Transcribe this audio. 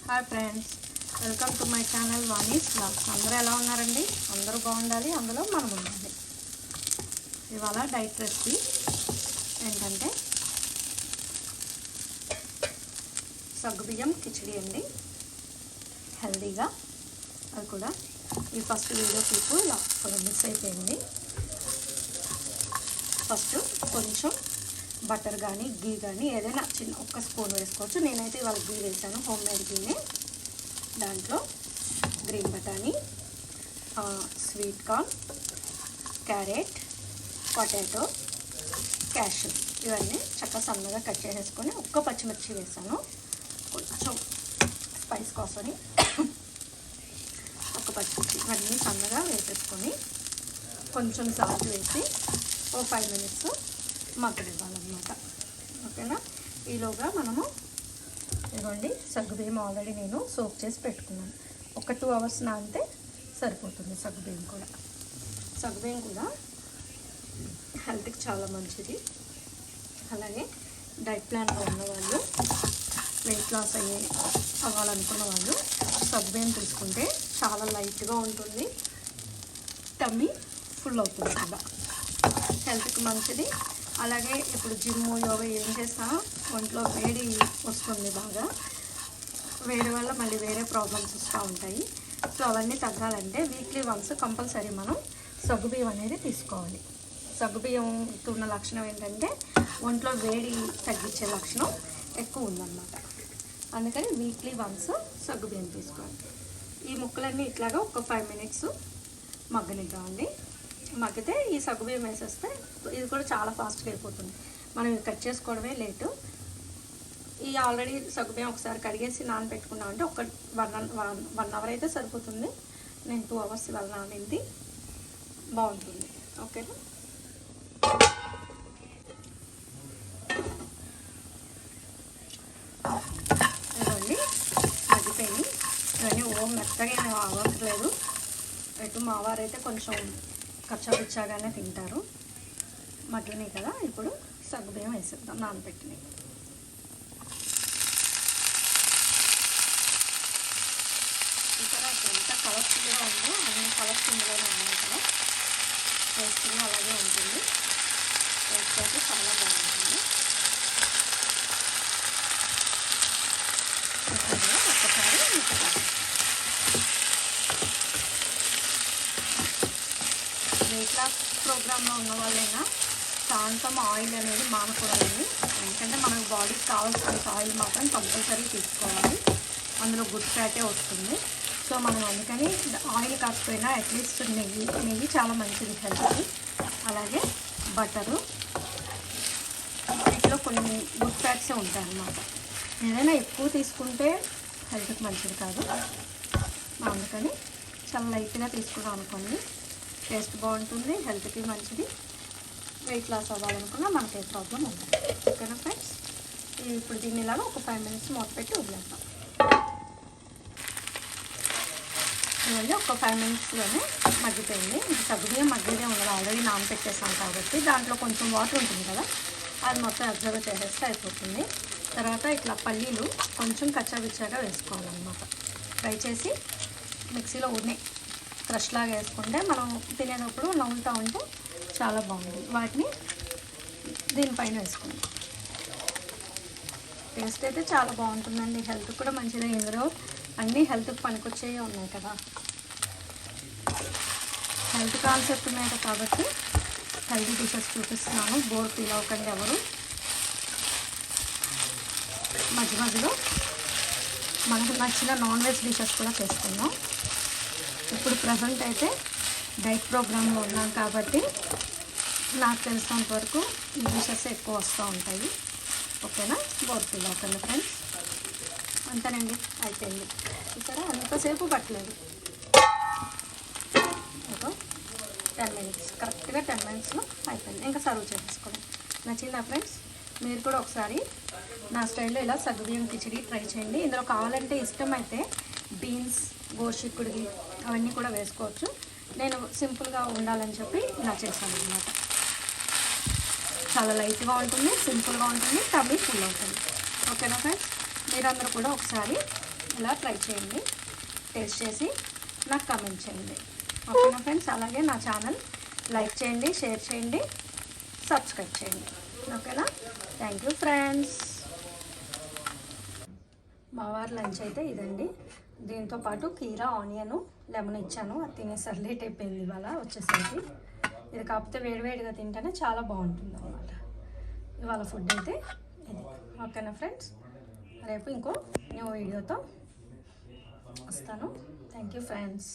Hi friends, welcome to my channel Vani's vlogs. అందరూ ఎలా ఉన్నారండి? అందరూ బాగుండాలి, అందులో మనం ఉండాలి. ఇవాళ డైట్ రెసిపీ ఏంటంటే సగ్గుబియ్యం కిచిడి అండి. హెల్దీగా, అది కూడా ఈ ఫస్ట్ వీడియో క్లిప్ ఇలా మిస్ అయిపోయింది. ఫస్ట్ కొంచెం బటర్ కానీ గీ కానీ ఏదైనా చిన్న ఒక్క స్పూన్ వేసుకోవచ్చు. నేనైతే ఇవాళ గీ వేసాను, హోమ్ మేడ్ గీనే. దాంట్లో గ్రీన్ బటానీ, sweet corn, carrot, potato, cashew ఇవన్నీ చక్కగా సన్నగా కట్ చేసేసుకొని ఒక్క పచ్చిమిర్చి వేసాను కొంచెం స్పైస్ కోసమని. ఒక్క పచ్చిమిర్చి ఇవన్నీ సన్నగా వేసేసుకొని కొంచెం సాల్ట్ వేసి ఓ 5 minutes మగ్గనివ్వాలన్నమాట. ఓకేనా? ఈలోగా మనము ఇవ్వండి, సగ్గుబియ్యం ఆల్రెడీ నేను సోక్ చేసి పెట్టుకున్నాను. ఒక 2 hours నానితే సరిపోతుంది. సగ్గుబియ్యం కూడా హెల్త్కి చాలా మంచిది. అలాగే డైట్ ప్లాన్లో ఉన్నవాళ్ళు, వెయిట్ లాస్ అవ్వాలనుకున్న వాళ్ళు సగ్గుబియ్యం తీసుకుంటే చాలా లైట్గా ఉంటుంది, టమ్మీ ఫుల్ అవుతుంది కదా, హెల్త్కి మంచిది. అలాగే ఇప్పుడు జిమ్ యోగా ఏం చేసినా ఒంట్లో వేడి వస్తుంది బాగా. వేడి వల్ల మళ్ళీ వేరే ప్రాబ్లమ్స్ వస్తూ ఉంటాయి. సో అవన్నీ తగ్గాలంటే వీక్లీ వన్స్ కంపల్సరీ మనం సగ్గుబియ్యం అనేది తీసుకోవాలి. సగ్గుబియ్యం ఉన్న లక్షణం ఏంటంటే ఒంట్లో వేడి తగ్గించే లక్షణం ఎక్కువ ఉందన్నమాట. అందుకని వీక్లీ వన్స్ సగ్గుబియ్యం తీసుకోవాలి. ఈ ముక్కలన్నీ ఇట్లాగా ఒక 5 minutes మగ్గనిద్దామండి. మగ్గితే ఈ సగ్గుబియ్యం వేసేస్తే ఇది కూడా చాలా ఫాస్ట్గా అయిపోతుంది. మనం కట్ చేసుకోవడమే లేటు. ఈ ఆల్రెడీ సగ్గుబియ్యం ఒకసారి కడిగేసి నానబెట్టుకున్నామంటే ఒక 1 hour అయితే సరిపోతుంది. నేను 2 hours ఇవాళ నానింది, బాగుంటుంది. ఓకేనా? ఇవ్వండి, మగ్గిపోయి ఇవన్నీ మెత్తగా ఏమీ అవ్వట్లేదు. ఎటు మా వారైతే కొంచెం కచ్చాపిచ్చాగానే తింటారు. మగ్గినాయి కదా, ఇప్పుడు సగ్గుబియ్యం వేసేద్దాం నానబెట్టినాయి. ఇక్కడ ఎంత కలర్ఫుల్గా ఉందో అన్ని కలర్స్ ఇందులోనే ఉన్నాయి కదా. టేస్ట్ అలాగే ఉంటుంది. టేస్ట్ అయితే చాలా బాగుంటుంది. ఒక్కసారి వెయిట్ లాస్ ప్రోగ్రాంలో ఉన్న వాళ్ళైనా శాంతం ఆయిల్ అనేది మానకూడదండి. ఎందుకంటే మనకు బాడీకి కావాల్సినంత ఆయిల్ మాత్రం కంపల్సరీ తీసుకోవాలి. అందులో గుడ్ ఫ్యాటే వస్తుంది. సో మనం అందుకని ఆయిల్ కాకపోయినా అట్లీస్ట్ నెయ్యి చాలా మంచిది హెల్త్కి. అలాగే బటరు, వీటిలో కొన్ని గుడ్ ఫ్యాట్సే ఉంటాయన్నమాట. ఏదైనా ఎక్కువ తీసుకుంటే హెల్త్కి మంచిది కాదు. అందుకని చాలా లైట్గా తీసుకున్నాం అనుకోండి, టేస్ట్ బాగుంటుంది, హెల్త్కి మంచిది. వెయిట్ లాస్ అవ్వాలనుకున్నా మనకి ఏ ప్రాబ్లం ఉంటుంది. ఓకేనా ఫ్రెండ్స్? ఇప్పుడు దీన్ని ఇలాగా ఒక 5 minutes మూత పెట్టి వదిలేద్దాం. ఇవన్నీ ఒక 5 minutesలోనే మగ్గిపోయింది. ఇంకా సగ్గుబియ్యం మగ్గిదే ఉండదు, ఆల్రెడీ నానబెట్టేసాం కాబట్టి దాంట్లో కొంచెం వాటర్ ఉంటుంది కదా, అది మొత్తం అబ్జర్వ్ చేసేస్తే అయిపోతుంది. తర్వాత ఇట్లా పల్లీలు కొంచెం కచ్చాబిచ్చాగా వేసుకోవాలన్నమాట. ఫ్రై చేసి మిక్సీలో క్రష్ లాగా వేసుకుంటే మనం తినేటప్పుడు నవ్వుతూ ఉంటే చాలా బాగుంటుంది. వాటిని దీనిపైన వేసుకుంటాం. టేస్ట్ అయితే చాలా బాగుంటుందండి, హెల్త్ కూడా మంచిదే. ఇందులో అన్నీ హెల్త్కి పనికొచ్చేవి ఉన్నాయి కదా. హెల్త్ కాన్సెప్ట్ మీద కాబట్టి హెల్తీ డిషెస్ చూపిస్తున్నాను. బోర్ ఫీల్ అవ్వకండి ఎవరు. మధ్యలో మనకు నచ్చిన నాన్ వెజ్ డిషెస్ కూడా చేసుకుందాం. ఇప్పుడు ప్రజెంట్ అయితే డైట్ ప్రోగ్రాంలో ఉన్నాం కాబట్టి నాకు తెలిసినంత వరకు ఈ డిషెస్ ఎక్కువ వస్తూ ఉంటాయి. ఓకేనా? బోర్ ఫీల్ అవ్వకండి ఫ్రెండ్స్. అంతేనండి, అయిపోయింది. ఇక్కడ అంతసేపు పట్టలేదు, ఒక 10 minutes, కరెక్ట్గా 10 minutesలో అయిపోయింది. ఇంకా సర్వ్ చేసేసుకోండి. నచ్చిందా ఫ్రెండ్స్? మీరు కూడా ఒకసారి నా స్టైల్లో ఇలా సగ్గుబియ్యం కిచిడి ట్రై చేయండి. ఇందులో కావాలంటే ఇష్టమైతే బీన్స్, గోరుచిక్కుడు అవన్నీ కూడా వేసుకోవచ్చు. నేను సింపుల్గా ఉండాలని చెప్పి ఇలా చేశాను అన్నమాట. చాలా లైట్గా ఉంటుంది, సింపుల్గా ఉంటుంది, టమ్మీ ఫుల్ అవుతుంది. ఓకేనా ఫ్రెండ్స్? మీరందరూ కూడా ఒకసారి ఇలా ట్రై చేయండి, టేస్ట్ చేసి నాకు కామెంట్ చేయండి. ఓకేనా ఫ్రెండ్స్? అలాగే నా ఛానల్ లైక్ చేయండి, షేర్ చేయండి, సబ్స్క్రైబ్ చేయండి. ఓకేనా? Thank you friends. మా వారి లంచ్ అయితే ఇదండి. దీంతో పాటు కీరా, ఆనియను, లెమన్ ఇచ్చాను. అది తినేసరి లేట్ అయిపోయింది ఇవాళ వచ్చేసరికి. ఇది కాకపోతే వేడివేడిగా తింటేనే చాలా బాగుంటుంది అన్నమాట. ఇవాళ ఫుడ్ అయితే ఇది. ఓకేనా ఫ్రెండ్స్? రేపు ఇంకో న్యూ వీడియోతో వస్తాను. Thank you friends.